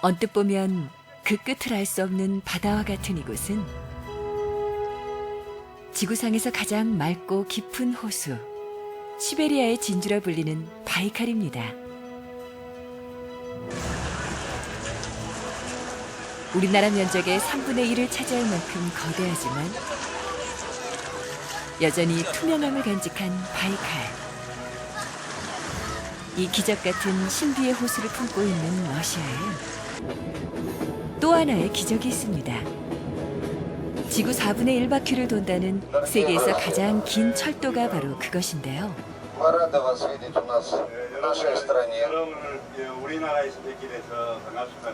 언뜻 보면 그 끝을 알 수 없는 바다와 같은 이곳은 지구상에서 가장 맑고 깊은 호수, 시베리아의 진주라 불리는 바이칼입니다. 우리나라 면적의 3분의 1을 차지할 만큼 거대하지만 여전히 투명함을 간직한 바이칼. 이 기적 같은 신비의 호수를 품고 있는 러시아에 또 하나의 기적이 있습니다. 지구 4분의 1바퀴를 돈다는 세계에서 가장 긴 철도가 바로 그것인데요. 여러분을 우리나라에서 뵙게 돼서 반갑습니다.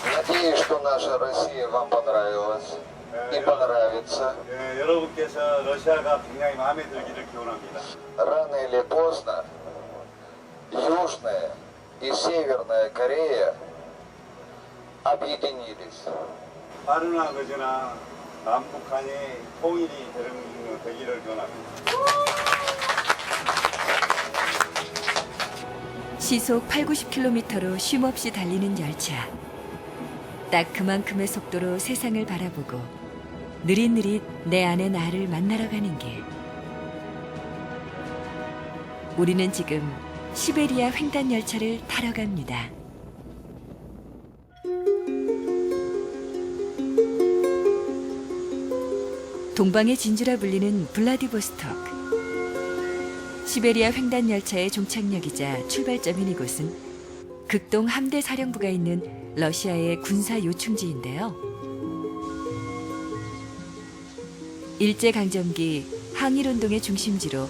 Надеюсь, что наша Россия вам понравилась и понравится. 여러분께서 러시아가 굉장히 마음에 들기를 기원합니다. Рано или поздно Южная и Северная Корея объединились. 빠르나 늦으나 남북한이 통일이 되기를 기원합니다. 시속 80-90km로 쉼없이 달리는 열차. 딱 그만큼의 속도로 세상을 바라보고 느릿느릿 내 안의 나를 만나러 가는 길. 우리는 지금 시베리아 횡단 열차를 타러 갑니다. 동방의 진주라 불리는 블라디보스토크. 시베리아 횡단 열차의 종착역이자 출발점인 이곳은 극동 함대 사령부가 있는 러시아의 군사 요충지인데요. 일제강점기 항일운동의 중심지로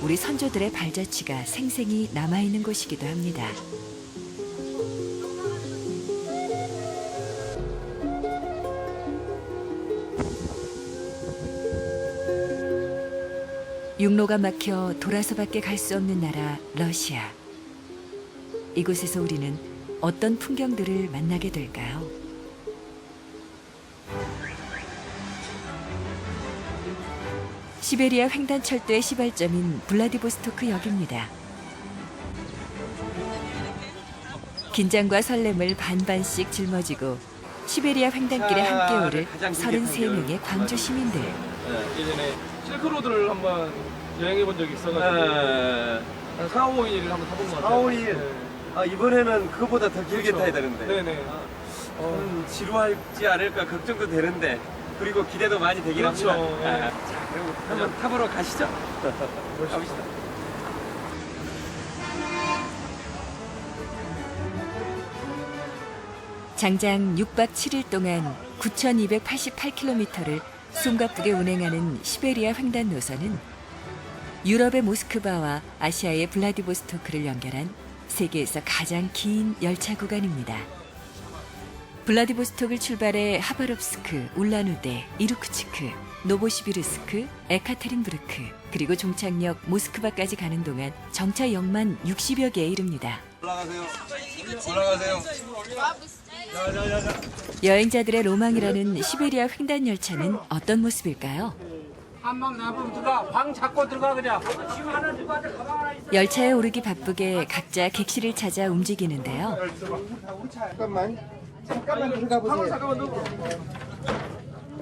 우리 선조들의 발자취가 생생히 남아있는 곳이기도 합니다. 육로가 막혀 돌아서밖에 갈 수 없는 나라 러시아. 이곳에서 우리는 어떤 풍경들을 만나게 될까요? 시베리아 횡단철도의 시발점인 블라디보스토크 역입니다. 긴장과 설렘을 반반씩 짊어지고 시베리아 횡단길에 함께 오를 33명의 광주 시민들. 예전에 실크로드를 한번 여행해 본 적이 있어가지고 한 4, 5일을 한번 타본 것 4, 같아요. 5일? 아, 이번에는 그보다 더 길게 그렇죠. 타야 되는데. 네네. 지루하지 않을까 걱정도 되는데, 그리고 기대도 많이 되긴 그렇죠. 합니다. 네. 자, 그럼 한번 타보러 가시죠. 가봅시다. 장장 6박 7일 동안 9,288km를 숨가쁘게 운행하는 시베리아 횡단 노선은 유럽의 모스크바와 아시아의 블라디보스토크를 연결한 세계에서 가장 긴 열차 구간입니다. 블라디보스톡을 출발해 하바롭스크, 울란우데, 이루크츠크, 노보시비르스크, 에카테린부르크, 그리고 종착역 모스크바까지 가는 동안 정차 역만 60여 개에 이릅니다. 올라가세요. 올라가세요. 여행자들의 로망이라는 시베리아 횡단 열차는 어떤 모습일까요? 한방 나쁘면 들어가. 방 잡고 들어가 그냥. 열차에 오르기 바쁘게 각자 객실을 찾아 움직이는데요. 잠깐만 들어가 보세요.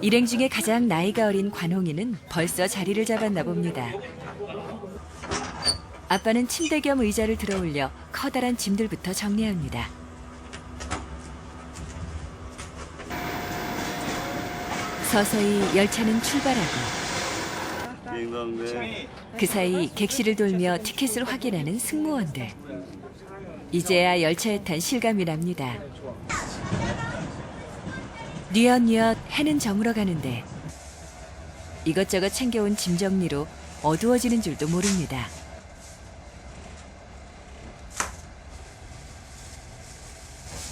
일행 중에 가장 나이가 어린 관홍이는 벌써 자리를 잡았나 봅니다. 아빠는 침대 겸 의자를 들어올려 커다란 짐들부터 정리합니다. 서서히 열차는 출발하고 그 사이 객실을 돌며 티켓을 확인하는 승무원들. 이제야 열차에 탄 실감이 납니다. 뉘엿뉘엿 해는 저물어 가는데 이것저것 챙겨온 짐 정리로 어두워지는 줄도 모릅니다.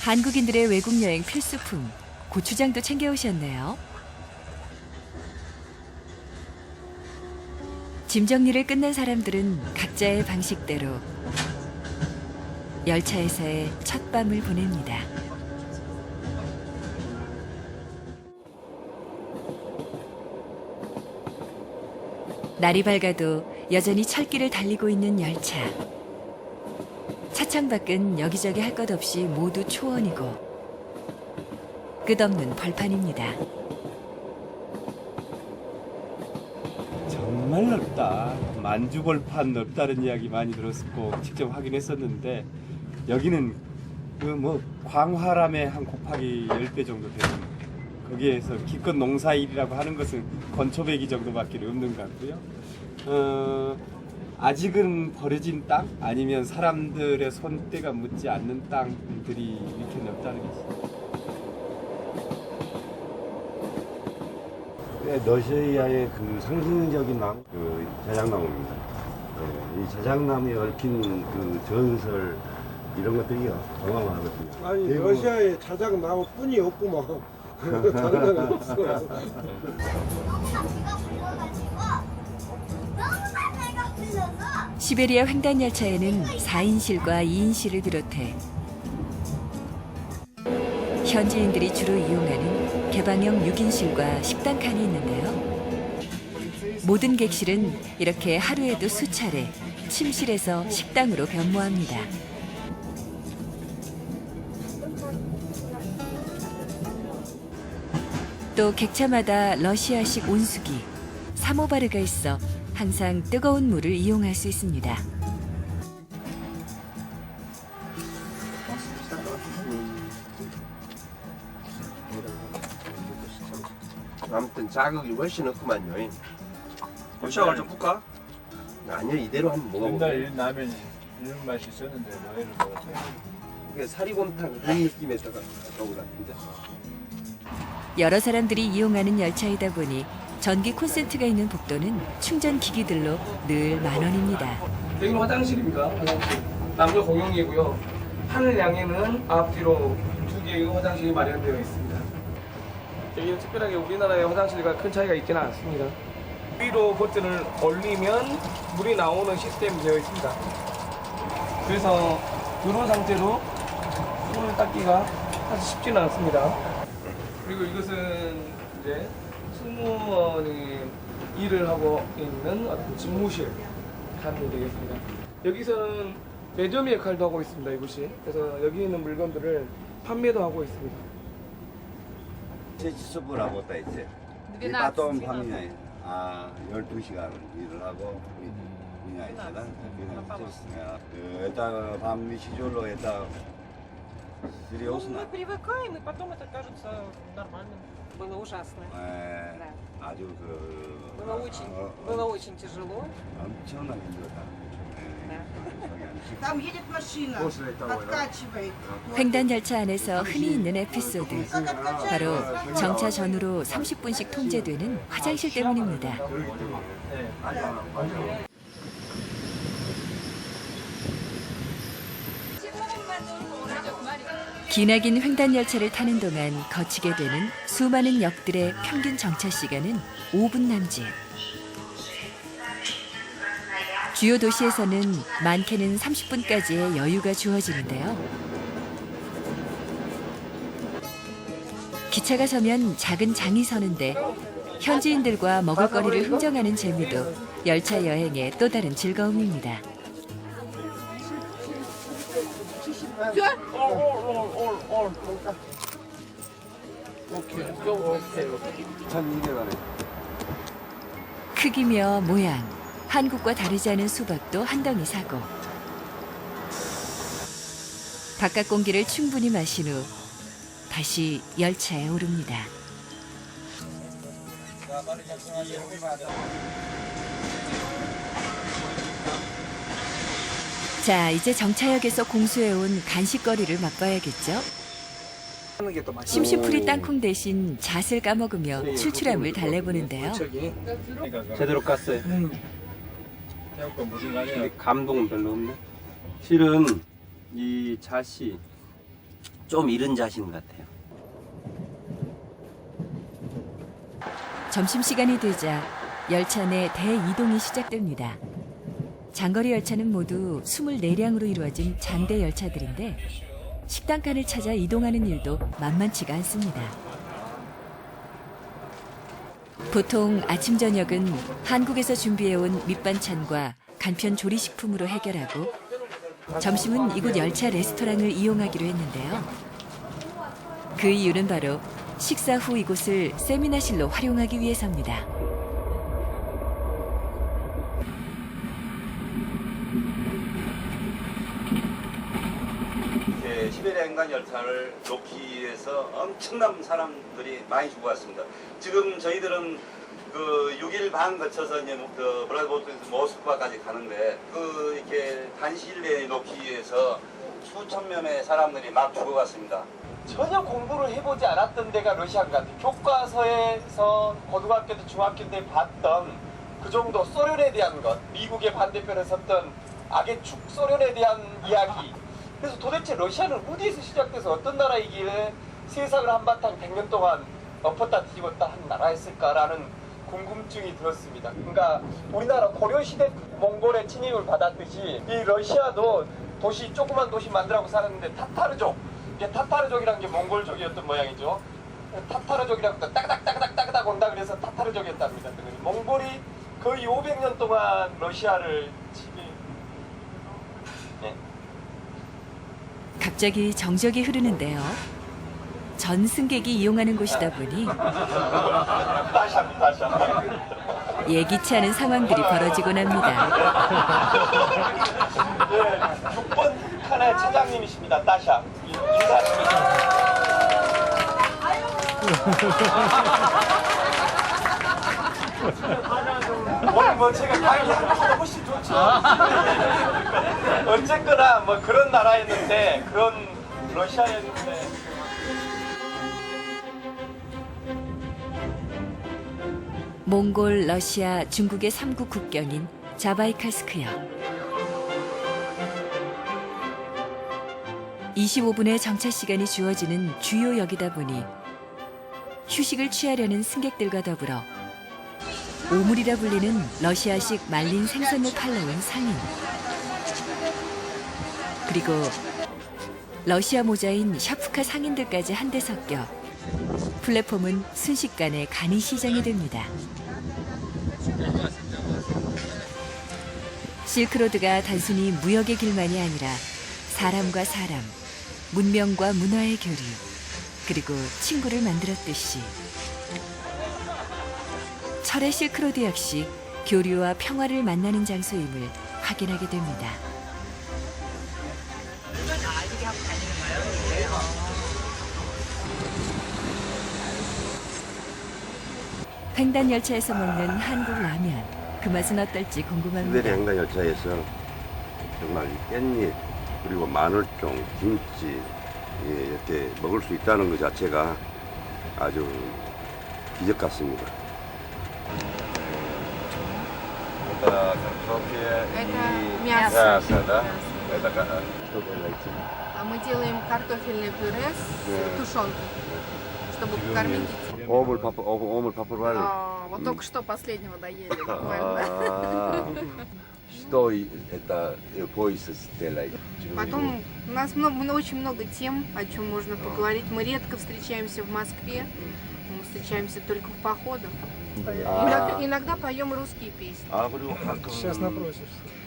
한국인들의 외국 여행 필수품, 고추장도 챙겨오셨네요. 짐 정리를 끝낸 사람들은 각자의 방식대로 열차에서의 첫 밤을 보냅니다. 날이 밝아도 여전히 철길을 달리고 있는 열차. 차창 밖은 여기저기 할 것 없이 모두 초원이고 끝없는 벌판입니다. 정말 넓다. 만주벌판 넓다는 이야기 많이 들었고 직접 확인했었는데 여기는 그 뭐 광활함의 한 곱하기 10배 정도 되는 거기에서 기껏 농사일이라고 하는 것은 건초배기 정도밖에 없는 것 같고요. 아직은 버려진 땅 아니면 사람들의 손때가 묻지 않는 땅들이 이렇게 넓다는 것이죠. 러시아의 그 상징적인 나무, 그 자작나무입니다. 이 자작나무에 얽힌 그 전설 이런 것들이요 어마어마하거든요. 아니 러시아에 자작 나무뿐이 없구만. 장난이 없어. 시베리아 횡단열차에는 4인실과 2인실을 비롯해 현지인들이 주로 이용하는 개방형 6인실과 식당 칸이 있는데요. 모든 객실은 이렇게 하루에도 수차례 침실에서 식당으로 변모합니다. 또 객차마다 러시아식 온수기, 사모바르가 있어 항상 뜨거운 물을 이용할 수 있습니다. 아무튼 자극이 훨씬 없구만요. 시작을 좀 볼까? 아니요, 이대로 한번 먹어볼게요. 옛날 라면이 이런 맛이 있었는데 뭐 예를 들어서 이게 사리곰탕 그런 느낌에다가 가까운 것 같은데. 여러 사람들이 이용하는 열차이다 보니 전기 콘센트가 있는 복도는 충전 기기들로 늘 만원입니다. 여기는 화장실입니다. 화장실. 남녀 공용이고요. 하늘 양에는 앞뒤로 2개의 화장실이 마련되어 있습니다. 여기는 특별하게 우리나라의 화장실과 큰 차이가 있지는 않습니다. 위로 버튼을 올리면 물이 나오는 시스템이 되어 있습니다. 그래서 이런 상태로 손을 닦기가 사실 쉽지는 않습니다. 그리고 이것은 이제 승무원이 일을 하고 있는 어떤 집무실 칸이 되겠습니다. 여기서는 매점 역할도 하고 있습니다. 이곳이. 그래서 여기 있는 물건들을 판매도 하고 있습니다. 채취수부를 하고 있다 이제. 이 바톤 판매냐, 12시간 일을 하고 меня 있잖아. Это вам не тяжело, это серьезно. Мы привыкаем, и потом это кажется нормальным. Было ужасно. 아주 그 Было очень тяжело. 엄청나게 힘들다. Там едет машина, подкачивает. 횡단열차 안에서 흔히 있는 에피소드. 바로 정차 전후로 30분씩 통제되는 화장실 때문입니다. 기나긴 횡단열차를 타는 동안 거치게 되는 수많은 역들의 평균 정차 시간은 5분 남짓. 주요 도시에서는 많게는 30분까지의 여유가 주어지는데요. 기차가 서면 작은 장이 서는데 현지인들과 먹을거리를 흥정하는 재미도 열차 여행의 또 다른 즐거움입니다. 크기며 모양, 한국과 다르지 않은 수박도 한 덩이 사고 바깥 공기를 충분히 마신 후 다시 열차에 오릅니다. 자, 이제 정차역에서 공수해온 간식거리를 맛봐야겠죠? 심심풀이 땅콩 대신 잣을 까먹으며 출출함을 달래보는데요. 제대로 깠어요. 근데 감동은 별로 없네. 실은 이 잣이 좀 이른 잣인 것 같아요. 점심시간이 되자 열차 내 대이동이 시작됩니다. 장거리 열차는 모두 24량으로 이루어진 장대 열차들인데 식당칸을 찾아 이동하는 일도 만만치가 않습니다. 보통 아침 저녁은 한국에서 준비해온 밑반찬과 간편 조리식품으로 해결하고 점심은 이곳 열차 레스토랑을 이용하기로 했는데요. 그 이유는 바로 식사 후 이곳을 세미나실로 활용하기 위해서입니다. 시베리아 인간 열차를 놓기 위해서 엄청난 사람들이 많이 죽어왔습니다. 지금 저희들은 그 6일 반 거쳐서 이제 그 브라보트에서 모스크바까지 가는데 그 이렇게 단시일 내에 놓기 위해서 수천 명의 사람들이 막 죽어갔습니다. 전혀 공부를 해보지 않았던 데가 러시아인 것 같아요. 교과서에서 고등학교 때 중학교 때 봤던 그 정도 소련에 대한 것, 미국의 반대편에 섰던 악의 축 소련에 대한 이야기. 그래서 도대체 러시아는 어디에서 시작돼서 어떤 나라이길래 세상을 한바탕 100년 동안 엎었다 뒤집었다 한 나라였을까라는 궁금증이 들었습니다. 그러니까 우리나라 고려시대 몽골의 침입을 받았듯이 이 러시아도 도시, 조그만 도시 만들라고 살았는데 타타르족, 이게 타타르족이라는 게 몽골족이었던 모양이죠. 타타르족이라고 따그닥 온다 그래서 타타르족이었답니다. 몽골이 거의 500년 동안 러시아를 갑자기 정적이 흐르는데요. 전 승객이 이용하는 곳이다 보니 예기치 않은 상황들이 벌어지곤 합니다. 네, 6번 칸의 차장님이십니다. 따샤. 오늘 뭐 제가 강의하는 것보다 훨씬 좋죠. 어쨌거나 뭐 그런 나라였는데, 그런 러시아였는데. 몽골, 러시아, 중국의 3국 국경인 자바이칼스크역. 25분의 정차 시간이 주어지는 주요 역이다 보니 휴식을 취하려는 승객들과 더불어 오물이라 불리는 러시아식 말린 생선을 팔러온 상인, 그리고 러시아 모자인 샤프카 상인들까지 한데 섞여 플랫폼은 순식간에 간이 시장이 됩니다. 실크로드가 단순히 무역의 길만이 아니라 사람과 사람, 문명과 문화의 교류, 그리고 친구를 만들었듯이 철의 실크로드 역시 교류와 평화를 만나는 장소임을 확인하게 됩니다. 횡단 열차에서 먹는 한국 라면, 그 맛은 어떨지 궁금합니다. 시베리아 인간 열차에서 정말 깻잎 그리고 마늘종, 김치 이렇게 먹을 수 있다는 것 자체가 아주 기적 같습니다. Это мясо. да? Это Мы делаем картофельное пюре с тушенкой, чтобы покормить детей. 오물 파프라를 Вот только что последнего доели буквально. Что это пояс стеллай? Потом у нас очень много тем, о чем можно поговорить. Мы редко встречаемся в Москве, мы встречаемся только в походах. Иногда поем русские песни. Сейчас напросишься.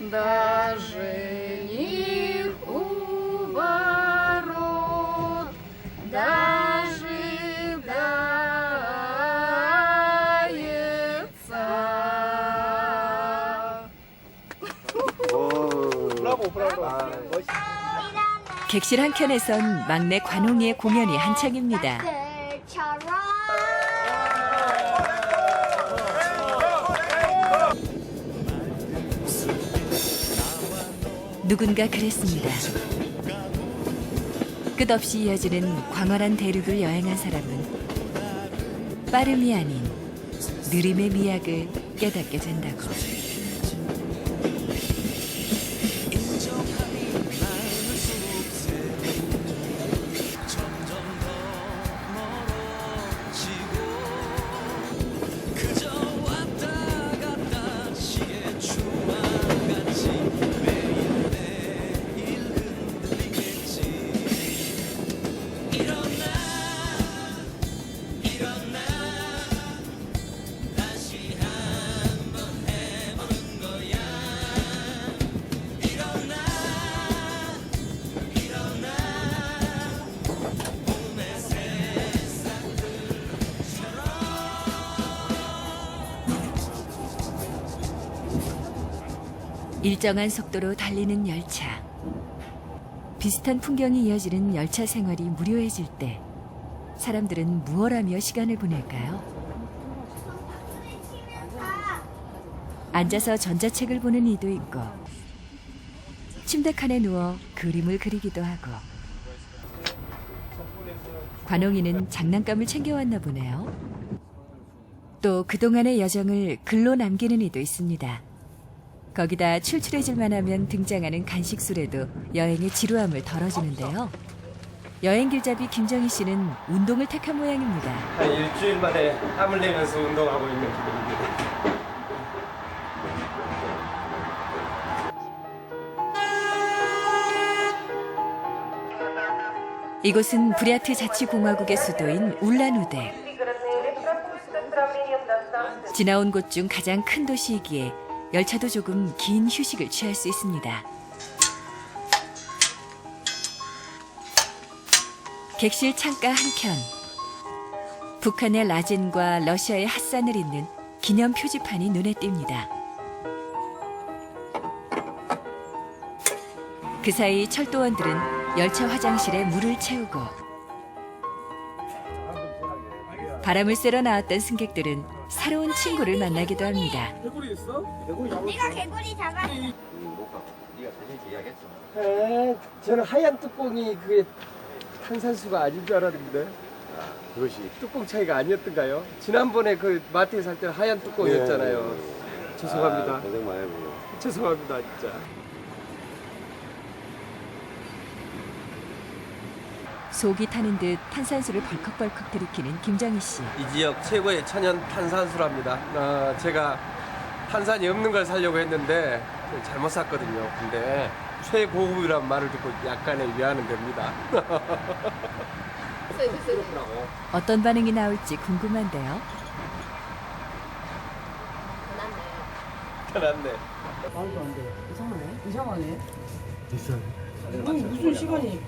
Даже не у ворот, дожидается. 객실 한켠에선 막내 관홍이의 공연이 한창입니다. 누군가 그랬습니다. 끝없이 이어지는 광활한 대륙을 여행한 사람은 빠름이 아닌 느림의 미학을 깨닫게 된다고. 일정한 속도로 달리는 열차. 비슷한 풍경이 이어지는 열차 생활이 무료해질 때 사람들은 무얼 하며 시간을 보낼까요? 앉아서 전자책을 보는 이도 있고 침대 칸에 누워 그림을 그리기도 하고 관홍이는 장난감을 챙겨왔나 보네요. 또 그동안의 여정을 글로 남기는 이도 있습니다. 거기다 출출해질만 하면 등장하는 간식술에도 여행의 지루함을 덜어주는데요. 여행 길잡이 김정희 씨는 운동을 택한 모양입니다. 한 일주일 만에 땀을 내면서 운동하고 있는 기분입니다. 이곳은 부랴트 자치공화국의 수도인 울란우데. 지나온 곳 중 가장 큰 도시이기에 열차도 조금 긴 휴식을 취할 수 있습니다. 객실 창가 한켠, 북한의 라진과 러시아의 핫산을 잇는 기념 표지판이 눈에 띕니다. 그 사이 철도원들은 열차 화장실에 물을 채우고 바람을 쐬러 나왔던 승객들은 새로운 친구를 만나기도 합니다. 개구리 있어? 네가 개구리 잡아. 저는 하얀 뚜껑이 그게 탄산수가 아닌 줄 알았는데 그것이 뚜껑 차이가 아니었던가요? 지난번에 그 마트에 살 때는 하얀 뚜껑이었잖아요. 죄송합니다. 고생 많이 해보고. 죄송합니다, 진짜. 속이 타는 듯 탄산수를 벌컥벌컥 들이키는 김정희 씨. 이 지역 최고의 천연 탄산수랍니다. 제가 탄산이 없는 걸 사려고 했는데 잘못 샀거든요. 근데 최고급이란 말을 듣고 약간의 위안은 됩니다. 어떤 반응이 나올지 궁금한데요. 편안네. 말도 안 돼. 이상하네. 무슨 시간이?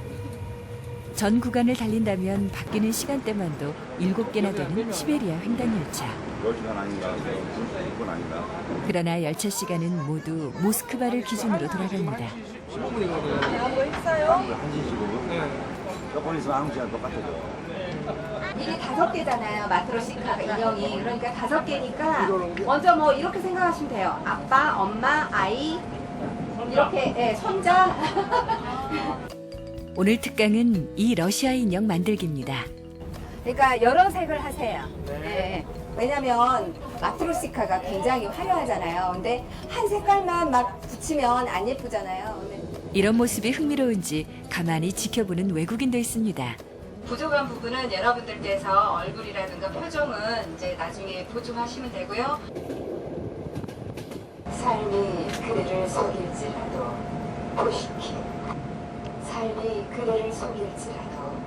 전 구간을 달린다면 바뀌는 시간대만도 7개나 되는 시베리아 횡단열차. 10시간 아닌가, 6분 아닌가. 그러나 열차 시간은 모두 모스크바를 기준으로 돌아갑니다. 거 있어요? 1시 15분? 조금 있으면 9시간 똑같아져. 이게 5개잖아요. 마트로시카 인형이. 그러니까 5개니까 먼저 뭐 이렇게 생각하시면 돼요. 아빠, 엄마, 아이 이렇게 예, 손자. 오늘 특강은 이 러시아 인형 만들기입니다. 그러니까 여러 색을 하세요. 네. 왜냐면 마트로시카가 굉장히 화려하잖아요. 근데 한 색깔만 막 붙이면 안 예쁘잖아요. 근데 이런 모습이 흥미로운지 가만히 지켜보는 외국인도 있습니다. 부족한 부분은 여러분들께서 얼굴이라든가 표정은 이제 나중에 보충하시면 되고요. 삶이 그대를 속일지라도 보시키. 삶이 그대를 속일지라도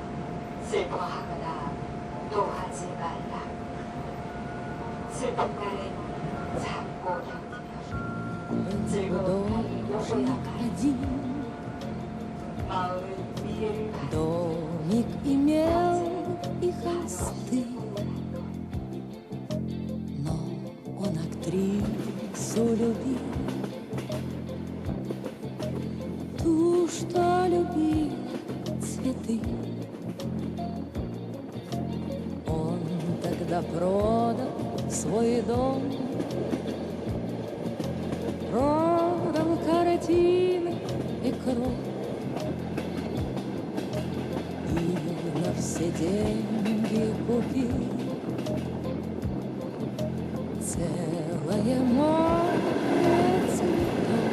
슬퍼하거나 노하지 말라. 슬픈 날엔 참고 견디며 즐거운 날이 요구야가 마음은 미래를 Домик имел и хосты, но он актрису любил, ту, что любил цветы. Он тогда продал свой дом, продал картины и кровь. На все деньги купил целое море цветов.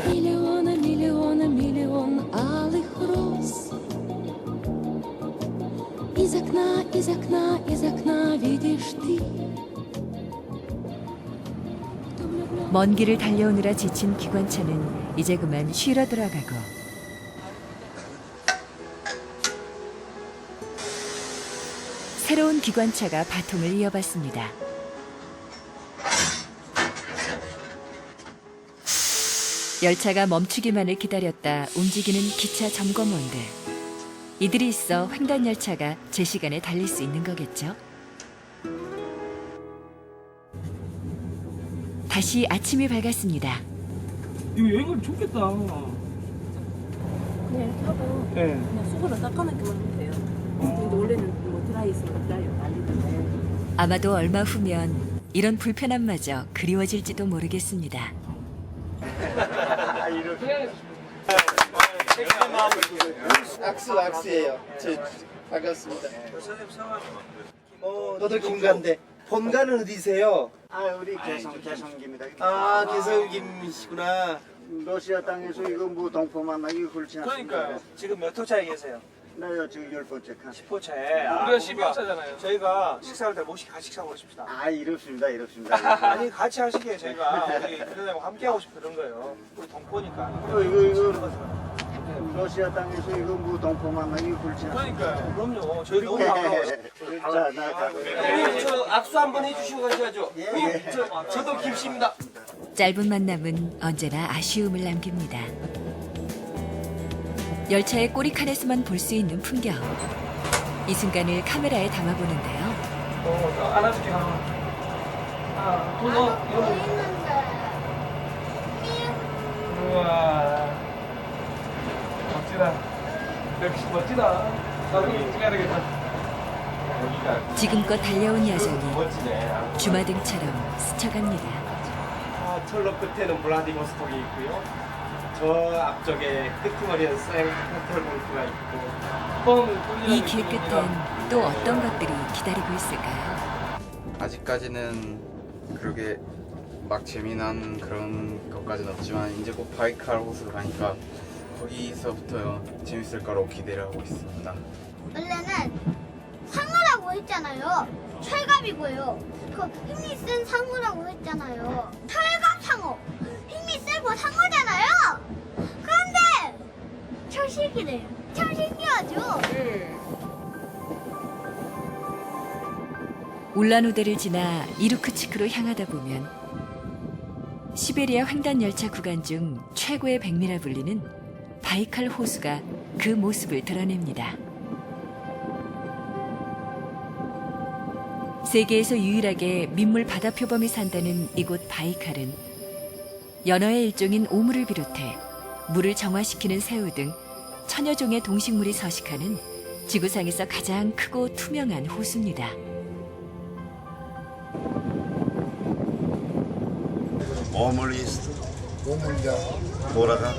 Миллиона, миллиона, миллион алых роз. Из окна, из окна, из окна видишь ты. 먼 길을 달려오느라 지친 기관차는 이제 그만 쉬러 들어가고 새로운 기관차가 바통을 이어받습니다. 열차가 멈추기만을 기다렸다 움직이는 기차 점검원들. 이들이 있어 횡단 열차가 제 시간에 달릴 수 있는 거겠죠? 다시 아침이 밝았습니다. 이거 여행은 좋겠다. 그냥 하고 네. 그냥 수건을 닦아놓기만 하면 돼요. 근데 원래는 뭐 드라이 있으면 드라이어 날리던데. 아마도 얼마 후면 이런 불편함마저 그리워질지도 모르겠습니다. 악수예요. 반갑습니다. 너도 김간데 본가는 어디세요? 우리 개성김입니다. 개성김이시구나. 러시아 땅에서 이거 뭐 동포 만나기 그렇지 않습니까? 그러니까요. 지금 몇 호차에 계세요? 나요 지금 10번째 칸. 10호차에. 우리가 12호차잖아요. 저희가 식사할 때 같이 식사하고 싶다. 이렇습니다. 아니 같이 하시게 저희가 우리 그러려고 함께 하고 싶어 그런 거예요. 우리 동포니까. 이거 러시아 땅에서 이거 뭐 동포 만나기 그렇지 않습니까? 그러니까요. 그럼요. 저희 너무 반가워요. 자, 나 가고. 저 악수 한번 해주시고 가셔야죠. 저도 김씨입니다. 짧은 만남은 언제나 아쉬움을 남깁니다. 열차의 꼬리칸에서만 볼 수 있는 풍경. 이 순간을 카메라에 담아보는데요. 안아줄게. 우와. 멋지다. 역시 멋지다. 나도 찍어야 되겠다. 지금껏 달려온 야정이 주마등처럼 스쳐갑니다. 철로 끝에는 블라디보스톡이 있고요. 저 앞쪽에 끄트머리엔 생페테르부르크가 있고. 이 길 끝엔 또 어떤 것들이 기다리고 있을까요? 아직까지는 그렇게 막 재미난 그런 것까지는 없지만 이제 곧 바이칼 호수로 가니까 거기서부터 재밌을 거라고 기대를 하고 있습니다. 원래는 상어라고 했잖아요. 철갑이고요. 그 힘이 센 상어라고 했잖아요. 철갑 상어. 힘이 세고 상어잖아요. 그런데 철식이래요. 철식이하죠. 울란우데를 지나 이루크츠크로 향하다 보면 시베리아 횡단 열차 구간 중 최고의 백미라 불리는 바이칼 호수가 그 모습을 드러냅니다. 세계에서 유일하게 민물 바다 표범이 산다는 이곳 바이칼은 연어의 일종인 오물을 비롯해 물을 정화시키는 새우 등 천여 종의 동식물이 서식하는 지구상에서 가장 크고 투명한 호수입니다. Омуль есть. Омуль, да. Дорого.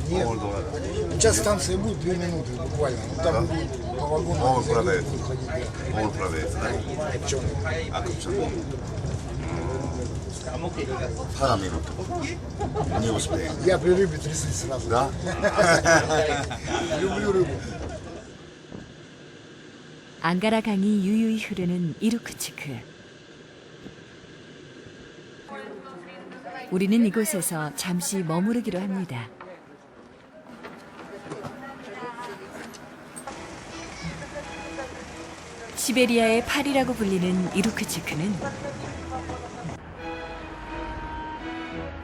Нет. Омуль дорого. Сейчас станция будет 2 минуты буквально. Там будет по вагону. Омуль продается. Выходить, да. Омуль продается, да? Копченый. Копченый. Пара минут. Не успеем. Я при рыбе трясусь сразу. Да? Люблю рыбу. 앙가라 강이 유유히 흐르는 이루크츠크. 우리는 이곳에서 잠시 머무르기로 합니다. 시베리아의 파리라고 불리는 이루크츠크는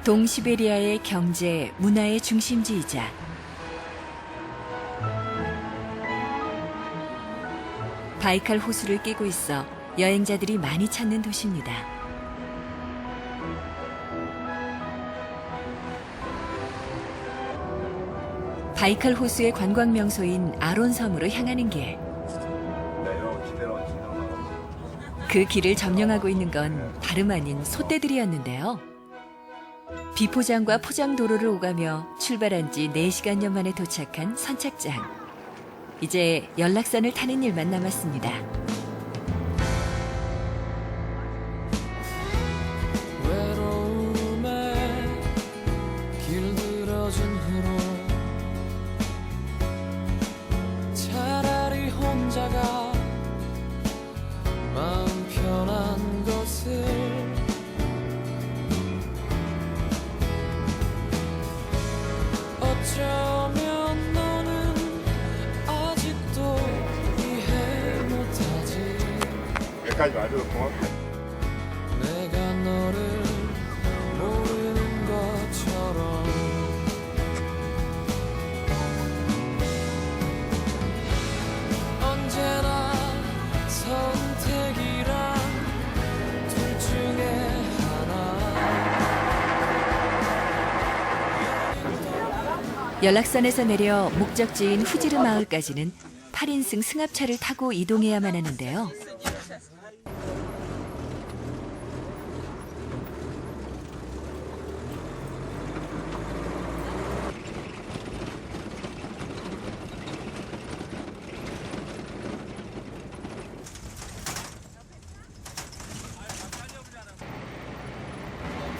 동시베리아의 경제, 문화의 중심지이자 바이칼 호수를 끼고 있어 여행자들이 많이 찾는 도시입니다. 바이칼 호수의 관광 명소인 아론섬으로 향하는 길. 그 길을 점령하고 있는 건 다름 아닌 소떼들이었는데요. 비포장과 포장도로를 오가며 출발한 지 4시간여 만에 도착한 선착장. 이제 연락선을 타는 일만 남았습니다. 외로움에 길들어진 후로 차라리 혼자가 마음 편한 것을 어쩌면 너는 아직도 이해 못하지. 여기까지 와줘서 고맙다. 내가 너를 모르는 것처럼 언제나 선택이란 둘 중에 하나. 연락선에서 내려 목적지인 후지르 마을까지는 8인승 승합차를 타고 이동해야만 하는데요.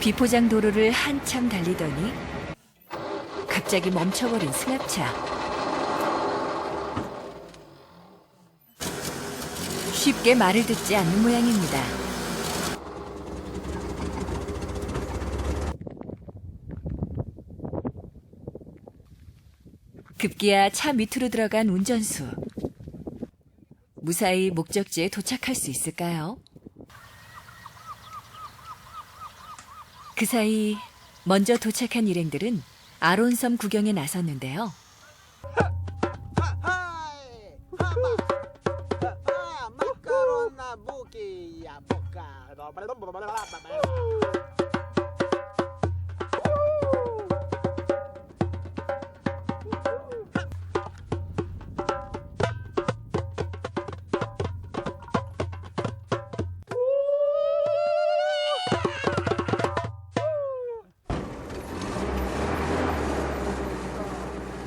비포장 도로를 한참 달리더니 갑자기 멈춰버린 승합차. 쉽게 말을 듣지 않는 모양입니다. 급기야 차 밑으로 들어간 운전수. 무사히 목적지에 도착할 수 있을까요? 그 사이 먼저 도착한 일행들은 아론섬 구경에 나섰는데요.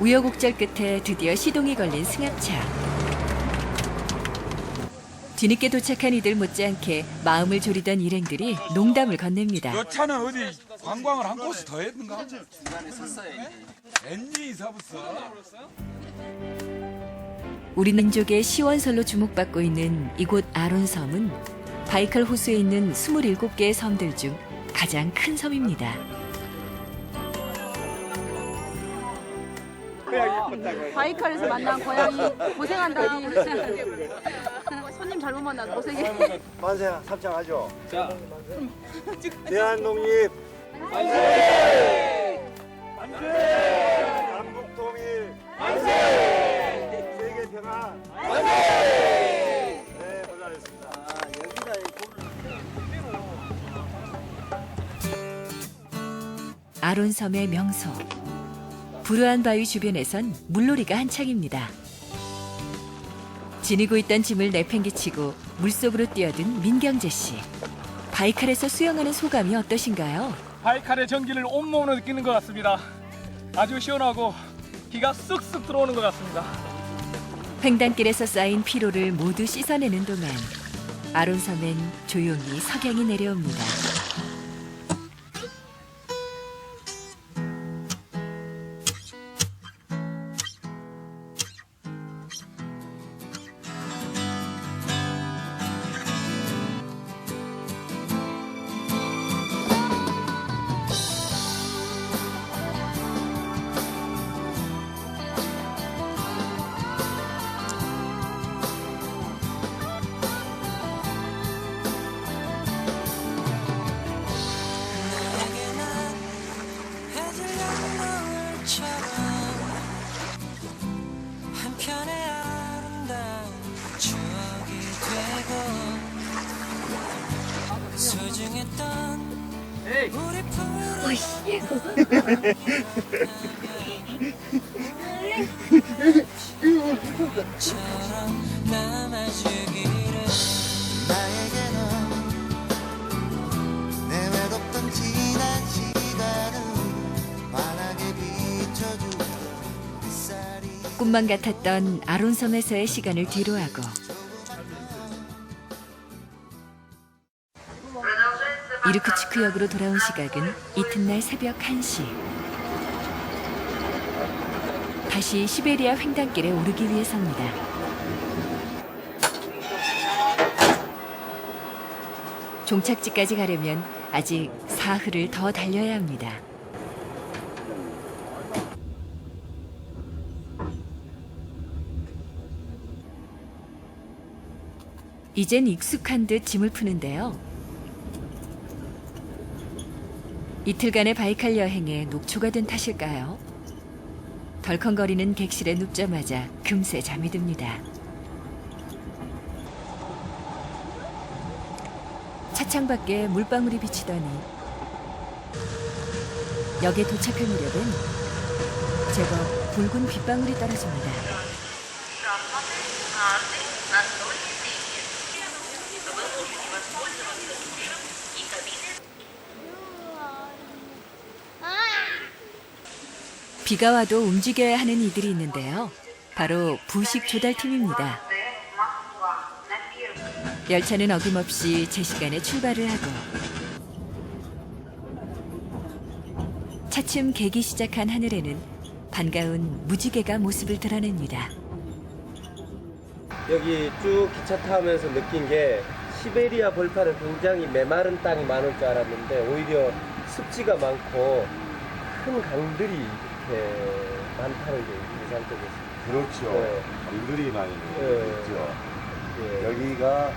우여곡절 끝에 드디어 시동이 걸린 승합차. 뒤늦게 도착한 이들 못지않게 마음을 졸이던 일행들이 농담을 건넵니다. 이 차는 어디 관광을 한 곳이 더 했는가? 중간에 섰어야지. 엔진이 서었어. 우리 민족의 시원설로 주목받고 있는 이곳 아론섬은 바이칼 호수에 있는 27개의 섬들 중 가장 큰 섬입니다. 바이칼에서 만난 고양이 고생한다. 손님 잘못 만나서 고생해. 만세 합창하죠. 자, 대한독립 만세! 만세! 남북통일 만세! 세계평화 만세! 네, 고생하셨습니다. 여기다 아론섬의 명소. 불우한 바위 주변에선 물놀이가 한창입니다. 지니고 있던 짐을 내팽개치고 물속으로 뛰어든 민경재 씨. 바이칼에서 수영하는 소감이 어떠신가요? 바이칼의 전기를 온몸으로 느끼는 것 같습니다. 아주 시원하고 기가 쑥쑥 들어오는 것 같습니다. 횡단길에서 쌓인 피로를 모두 씻어내는 동안 아론섬엔 조용히 석양이 내려옵니다. 꿈만 같았던 아론섬에서의 시간을 뒤로하고 이르쿠츠크역으로 돌아온 시각은 이튿날 새벽 1시. 다시 시베리아 횡단길에 오르기 위해서입니다. 종착지까지 가려면 아직 사흘을 더 달려야 합니다. 이젠 익숙한 듯 짐을 푸는데요. 이틀간의 바이칼 여행에 녹초가 된 탓일까요? 덜컹거리는 객실에 눕자마자 금세 잠이 듭니다. 차창밖에 물방울이 비치더니 역에 도착할 무렵엔 제법 붉은 빗방울이 떨어집니다. 비가 와도 움직여야 하는 이들이 있는데요. 바로 부식 조달팀입니다. 열차는 어김없이 제 시간에 출발을 하고 차츰 개기 시작한 하늘에는 반가운 무지개가 모습을 드러냅니다. 여기 쭉 기차 타면서 느낀 게 시베리아 벌판은 굉장히 메마른 땅이 많을 줄 알았는데 오히려 습지가 많고 큰 강들이 이렇게 많다는 게 인상적이었어요. 그렇죠. 네. 강들이 많이 네. 있죠. 네. 여기가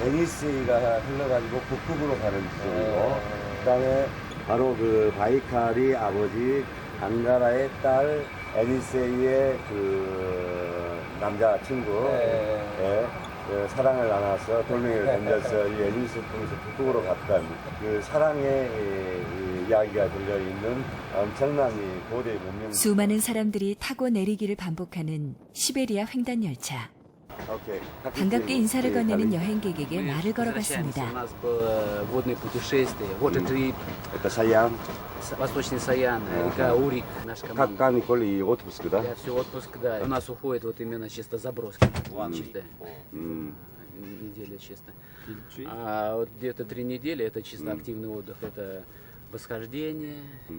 에니세이가 흘러가지고 북극으로 가는 지점이고, 그다음에 바로 그 바이칼이 아버지 안가라의 딸 에니세이의 그 남자친구 사랑을 나눠서 돌멩이를 던져서 이 에니세이를 통해서 북극으로 갔던 그 사랑의 이야기가 들려있는 엄청난 이 고대 문명. 수많은 사람들이 타고 내리기를 반복하는 시베리아 횡단 열차. 반갑게 인사를 건네는 여행객에게 말을 걸어봤습니다. Это Саян. Восточный Саян, река Урик, наш команда. Как Николь и отпуск, да? Все отпуск, да. У нас уходит вот именно чисто заброски. Чисто. Неделя чисто. А вот где-то 3 недели это чисто активный отдых. Это восхождение.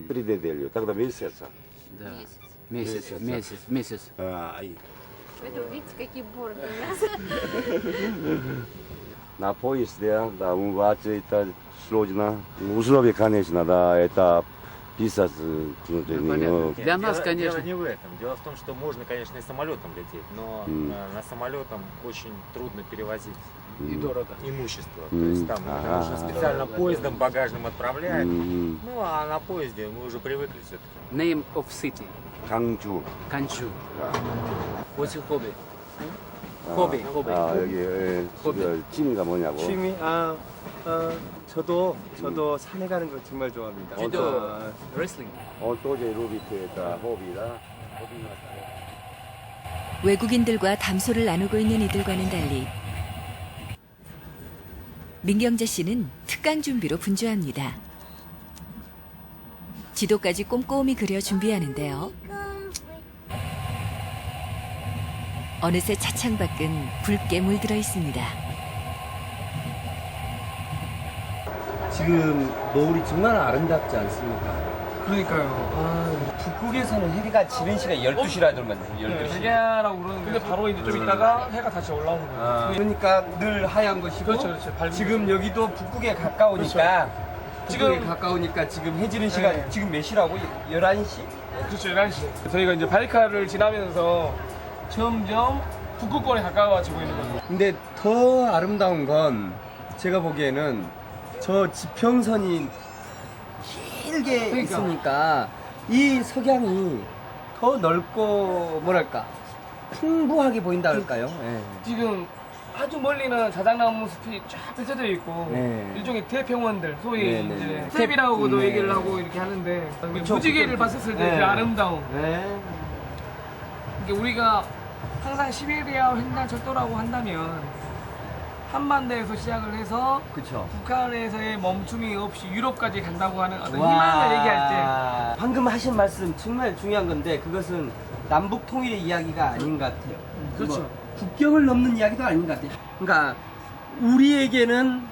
3 недели. Тогда месяца. Да. Месяц. Это увидите, какие борды у нас. На поезде, да, умываться это сложно. Условия, конечно, да, это писать внутреннего. Для нас, конечно. Дело не в этом. Дело в том, что можно, конечно, и самолетом лететь, но на самолетом очень трудно перевозить и дорого имущество. То есть там нужно специально поездом багажным отправлять. Ну а на поезде мы уже привыкли все-таки. Name of city. 강주. Ganju. What's your hobby? Hobby. 여기 취미가 뭐냐고. 취미? 저도 산에 가는 거 정말 좋아합니다. 주도 레슬링. 어또제 루비트에다 호비다. 외국인들과 담소를 나누고 있는 이들과는 달리 민경재 씨는 특강 준비로 분주합니다. 지도까지 꼼꼼히 그려 준비하는데요. 어느새 차창 밖은 붉게 물들어 있습니다. 지금 노을이 정말 아름답지 않습니까? 그러니까요. 북극에서는 해가 지는 시간 12시라더만 12시. 해가라고 그러는데 근데 바로 이제 좀 있다가 해가 다시 올라오는 거예요. 그러니까 늘 하얀 것이고 그렇죠. 지금 여기도 북극에 가까우니까 지금 가까우니까 지금 해지는 시간 지금 몇 시라고? 11시? 그렇죠. 11시. 저희가 이제 바이칼을 지나면서 점점 북극권에 가까워지고 있는 거죠. 근데 더 아름다운 건 제가 보기에는 저 지평선이 길게 있으니까 이 석양이 더 넓고 뭐랄까 풍부하게 보인다 할까요? 지금 아주 멀리는 자작나무 숲이 쫙 펼쳐져 있고 일종의 대평원들 소위 이제 스텝이라고도 얘기를 하고 이렇게 하는데 무지개를 봤었을 때 그 아름다움. 그러니까 우리가 항상 시베리아 횡단철도라고 한다면 한반도에서 시작을 해서 북한에서의 멈춤이 없이 유럽까지 간다고 하는 어떤 희망을 얘기할 때 방금 하신 말씀 정말 중요한 건데 그것은 남북 통일의 이야기가 아닌 것 같아요. 그렇죠. 국경을 넘는 이야기도 아닌 것 같아요. 그러니까 우리에게는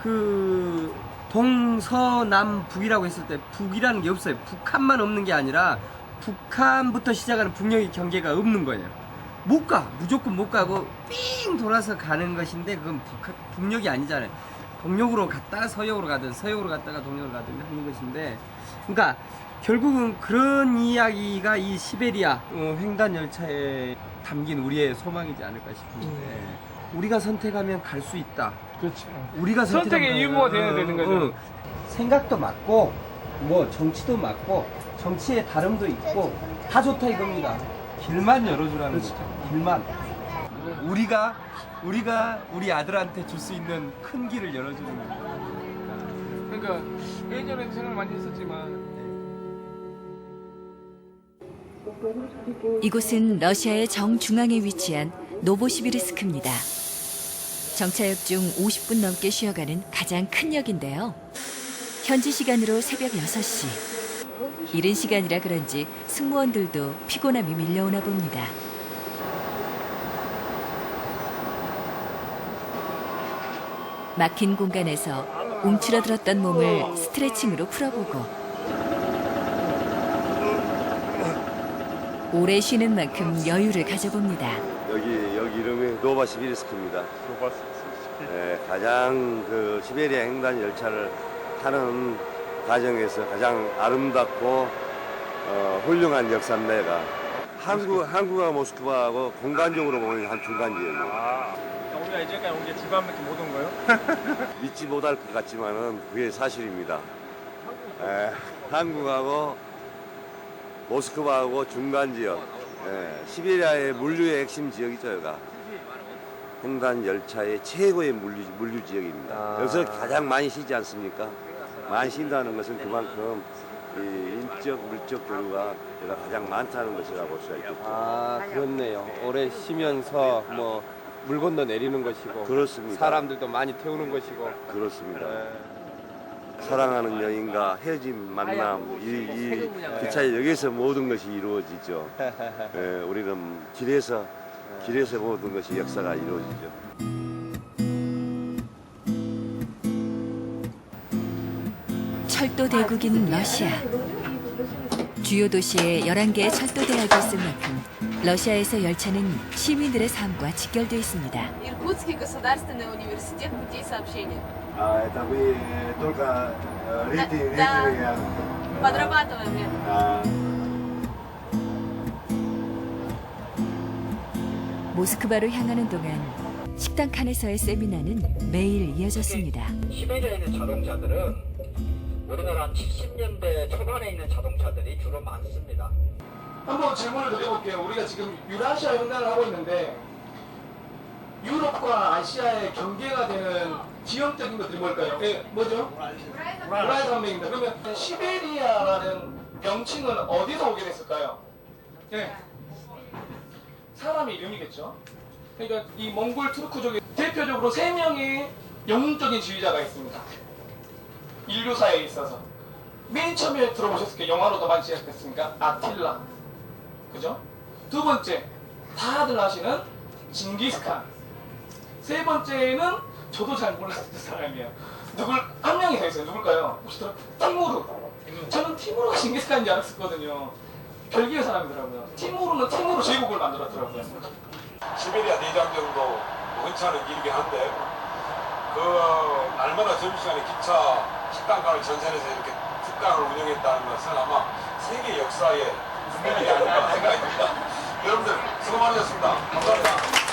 그 동서남북이라고 했을 때 북이라는 게 없어요. 북한만 없는 게 아니라 북한부터 시작하는 북녘의 경계가 없는 거예요. 못 가. 무조건 못 가고 삥 돌아서 가는 것인데 그건 북녘이 아니잖아요. 동쪽으로 갔다가 서쪽으로 가든 서쪽으로 갔다가 동쪽으로 가든 하는 것인데 그러니까 결국은 그런 이야기가 이 시베리아 횡단 열차에 담긴 우리의 소망이지 않을까 싶은데 우리가 선택하면 갈 수 있다. 그렇죠. 우리가 선택의 유무가 되는 거죠. 생각도 맞고 뭐 정치도 맞고 정치의 다름도 있고 다 좋다 이겁니다. 길만 열어주라는 거죠. 길만. 우리가 우리 아들한테 줄 수 있는 큰 길을 열어주는 거예요. 그러니까 예전에도 생각을 많이 했었지만 이곳은 러시아의 정중앙에 위치한 노보시비르스크입니다. 정차역 중 50분 넘게 쉬어가는 가장 큰 역인데요. 현지 시간으로 새벽 6시. 이른 시간이라 그런지 승무원들도 피곤함이 밀려오나 봅니다. 막힌 공간에서 움츠러들었던 몸을 스트레칭으로 풀어보고 오래 쉬는 만큼 여유를 가져봅니다. 여기 이름이 노바시비르스크입니다. 네, 가장 그 시베리아 횡단 열차를 타는 과정에서 가장 아름답고 훌륭한 역사인데가 한국과 모스크바하고 공간적으로 보면 한 중간 지역이에요. 우리가 이제까지 온 게 주간밖에 못 온 거예요? 믿지 못할 것 같지만은 그게 사실입니다. 한국하고 모스크바하고 중간 지역, 시베리아의 물류의 핵심 지역이죠, 여기가. 횡단 열차의 최고의 물류 지역입니다. 여기서 가장 많이 쉬지 않습니까? 많이 쉰다는 것은 그만큼 이 인적, 물적 교류가 여기가 가장 많다는 것이라 볼 수가 있겠죠. 아, 그렇네요. 오래 쉬면서 뭐 물 건너 내리는 것이고, 그렇습니다. 사람들도 많이 태우는 것이고. 그렇습니다. 사랑하는 여인과 헤어진 만남, 이 기차역에서 모든 것이 이루어지죠. 우리는 길에서 모든 것이 역사가 이루어지죠. 철도 대국인 러시아. 주요 도시에 11개의 철도 대학이 있을 만큼 러시아에서 열차는 시민들의 삶과 직결되어 있습니다. Иркутский государственный университет путей сообщения. Это вы только Да. Подрабатываем лет. 모스크바로 향하는 동안 식당 칸에서의 세미나는 매일 이어졌습니다. 시베리아에 있는 자동차들은 우리나라 70년대 초반에 있는 자동차들이 주로 많습니다. 한번 질문을 드려볼게요. 우리가 지금 유라시아 횡단을 하고 있는데 유럽과 아시아의 경계가 되는 지형적인 것들이 뭘까요? 뭐죠? 우라이 산맥입니다. 그러면 시베리아라는 명칭은 어디서 오게 됐을까요? 사람의 이름이겠죠. 그러니까 이 몽골 투르크족의 대표적으로 3명의 영웅적인 지휘자가 있습니다. 인류사에 있어서 맨 처음에 들어보셨을 때 영화로도 많이 제작됐으니까 아틸라, 그죠? 두 번째 다들 아시는 징기스칸. 세 번째는 저도 잘 몰랐던 사람이에요. 한 명이 더 있어요. 누굴까요? 혹시 티무르. 저는 티무르가 징기스칸인 줄 알았었거든요. 별개의 사람이더라고요. 티무르는 티무르 제국을 만들었더라고요. 시베리아 대장정도 흔치 않은 길이긴 한데 그 날마다 점심시간에 기차 식당가를 전선해서 이렇게 특강을 운영했다는 것은 아마 세계 역사의 분명히 아닌가 생각이 듭니다. 여러분들 수고 많으셨습니다. 감사합니다.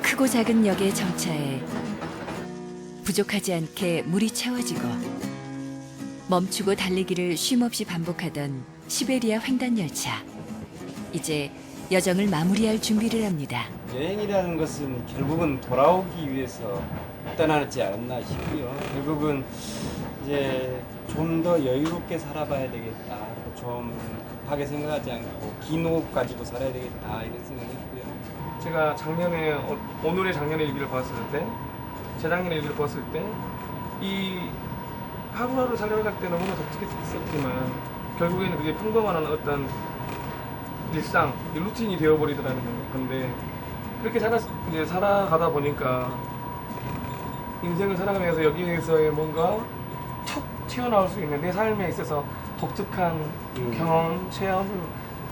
크고 작은 역의 정차에 부족하지 않게 물이 채워지고 멈추고 달리기를 쉼없이 반복하던 시베리아 횡단 열차. 이제 여정을 마무리할 준비를 합니다. 여행이라는 것은 결국은 돌아오기 위해서 떠나지 않았나 싶고요. 결국은 이제 좀 더 여유롭게 살아봐야 되겠다. 좀 급하게 생각하지 않고 긴 호흡 가지고 살아야 되겠다 이런 생각했고요. 제가 오늘의 작년의 일기를 봤을 때, 재작년의 일기를 봤을 때, 이 하루하루 살아갈 때 너무나 독특했었지만 결국에는 그게 평범한 어떤 일상, 루틴이 되어버리더라는 건데 그렇게 이제 살아가다 보니까 인생을 살아가면서 여기에서의 뭔가 툭 튀어나올 수 있는 내 삶에 있어서 독특한 경험, 체험,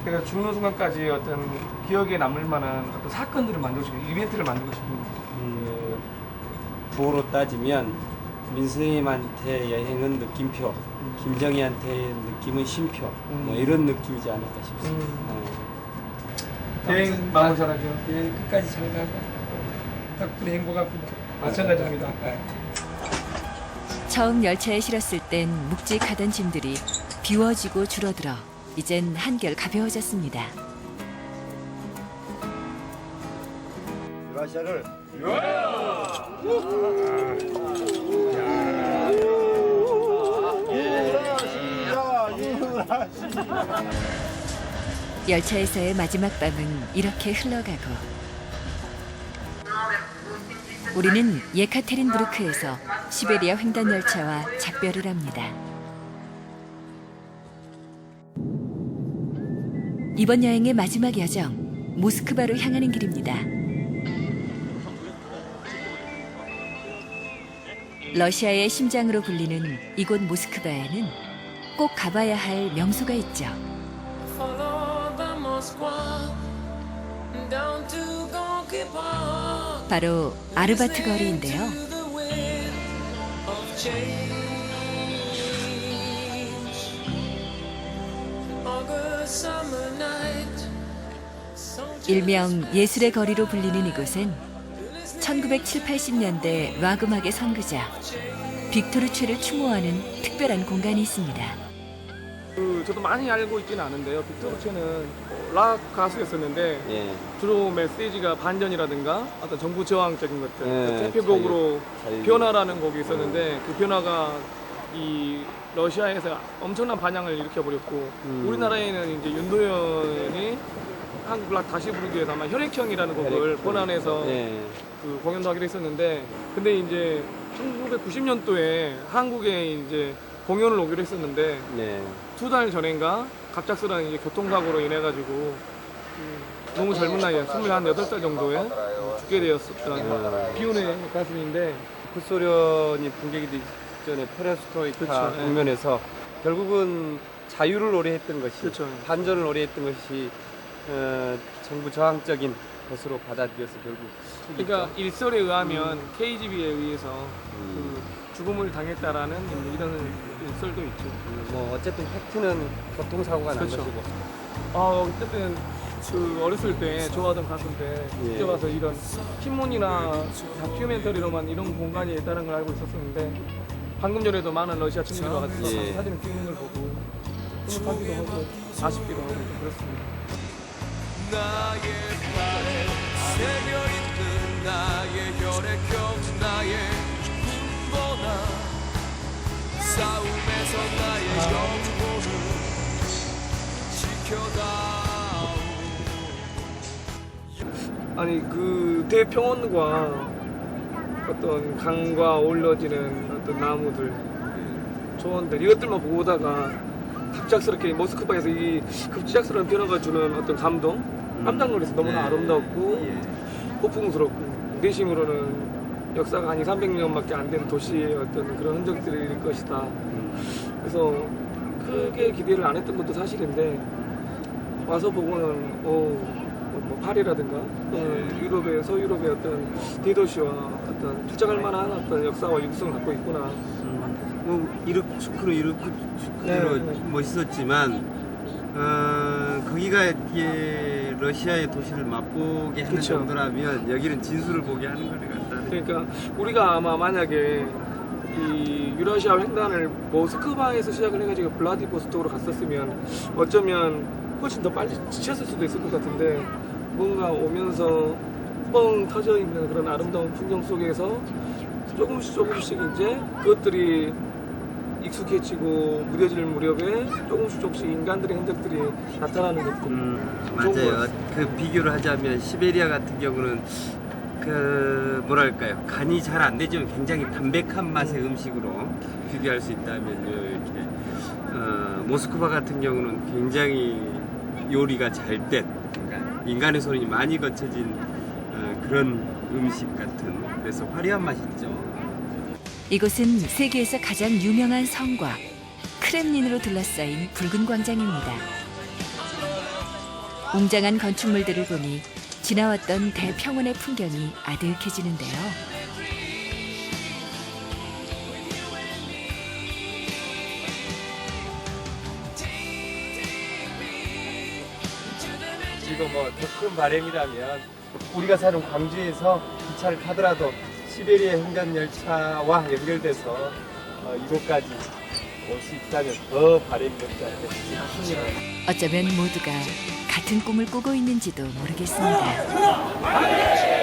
그래서 죽는 순간까지 어떤 기억에 남을 만한 어떤 사건들을 만들고 싶은, 이벤트를 만들고 싶은. 부호로 따지면 민수님한테 여행은 느낌표, 김정희한테 느낌은 쉼표, 뭐 이런 느낌이지 않을까 싶습니다. 여행 마무리 잘하세요. 여행 끝까지 잘 가고 덕분에 행복합니다. 마찬가지입니다. 처음 열차에 실었을 땐 묵직하던 짐들이 비워지고 줄어들어 이젠 한결 가벼워졌습니다. 러시아를 열차에서의 마지막 밤은 이렇게 흘러가고 우리는 예카테린부르크에서 시베리아 횡단 열차와 작별을 합니다. 이번 여행의 마지막 여정, 모스크바로 향하는 길입니다. 러시아의 심장으로 불리는 이곳 모스크바에는 꼭 가봐야 할 명소가 있죠. 바로 아르바트 거리인데요. 일명 예술의 거리로 불리는 이곳은 1970-80년대 락 음악의 선구자 빅토르체를 추모하는 특별한 공간이 있습니다. 저도 많이 알고 있지는 않은데요. 빅토르체는 락 가수였었는데 주로 메시지가 반전이라든가 어떤 정부 저항적인 것들, 대표곡으로 변화라는 곡이 있었는데 그 변화가 이 러시아에서 엄청난 반향을 일으켜버렸고 우리나라에는 이제 윤도현이 한국 락 다시 부르기 위해서 아마 혈액형이라는 곡을 번안해서 그 공연도 하기로 했었는데 근데 이제 1990년도에 한국에 이제 공연을 오기로 했었는데 2달 전인가 갑작스러운 이제 교통사고로 인해 가지고 너무 젊은 나이에 28살 정도에 죽게 되었었던 비운의 가수인데 구소련이 붕괴되기 전에 페레스트로이카 국면에서 결국은 자유를 오래했던 것이 반전을 오래했던 것이 정부 저항적인 것으로 받아들여서 결국 그러니까 일설에 의하면 KGB에 의해서 그 죽음을 당했다라는 이런 일설도 있죠. 뭐 어쨌든 팩트는 교통사고가 난 것이고. 어쨌든 그 어렸을 때 좋아하던 가수인데 직접 와서 이런 신문이나 다큐멘터리로만 이런 공간이 있다는 걸 알고 있었었는데 방금 전에도 많은 러시아 친구들 와가지고 사진을 찍는 걸 보고 행복하기도 하고 아쉽기도 하고 좀 그렇습니다. 나의 발에 새겨있는 나의 혈액형 나의 군보나 싸움에서 나의 영혼을 지켜다오. 아니 그 대평원과 어떤 강과 어울러지는 어떤 나무들 조원들 이것들만 보다가 갑작스럽게 모스크바에서 이 급작스러운 변화가 주는 어떤 감동 깜짝 놀라서 너무나 아름답고 고풍스럽고 내심으로는 역사가 한 200~300년밖에 안 된 도시의 어떤 그런 흔적들일 것이다. 그래서 크게 기대를 안 했던 것도 사실인데 와서 보고는 뭐 파리라든가 또는 유럽의 서유럽의 어떤 대도시와 어떤 투자할 만한 어떤 역사와 육성을 갖고 있구나. 뭐 축구로 멋있었지만 거기가 러시아의 도시를 맛보게 하는 정도라면 여기는 진수를 보게 하는 것 같다. 그러니까 우리가 아마 만약에 이 유러시아 횡단을 모스크바에서 시작을 해가지고 블라디보스톡으로 갔었으면 어쩌면 훨씬 더 빨리 지쳤을 수도 있을 것 같은데 뭔가 오면서 뻥 터져 있는 그런 아름다운 풍경 속에서 조금씩 이제 그것들이 익숙해지고 무뎌질 무렵에 조금씩 인간들의 흔적들이 나타나는 것들. 맞아요. 그 비교를 하자면 시베리아 같은 경우는 그 뭐랄까요, 간이 잘 안 되지만 굉장히 담백한 맛의 음식으로 비교할 수 있다면요, 이렇게 모스크바 같은 경우는 굉장히 요리가 잘 된, 그러니까 인간의 손이 많이 거쳐진 그런 음식 같은, 그래서 화려한 맛이 있죠. 이곳은 세계에서 가장 유명한 성과 크렘린으로 둘러싸인 붉은 광장입니다. 웅장한 건축물들을 보니 지나왔던 대평원의 풍경이 아득해지는데요. 그리고 뭐 더 큰 바람이라면 우리가 사는 광주에서 기차를 타더라도 시베리아 횡단 열차와 연결돼서 이곳까지 올 수 있다면 더 바람이 높지 않겠습니까? 어쩌면 모두가 같은 꿈을 꾸고 있는지도 모르겠습니다.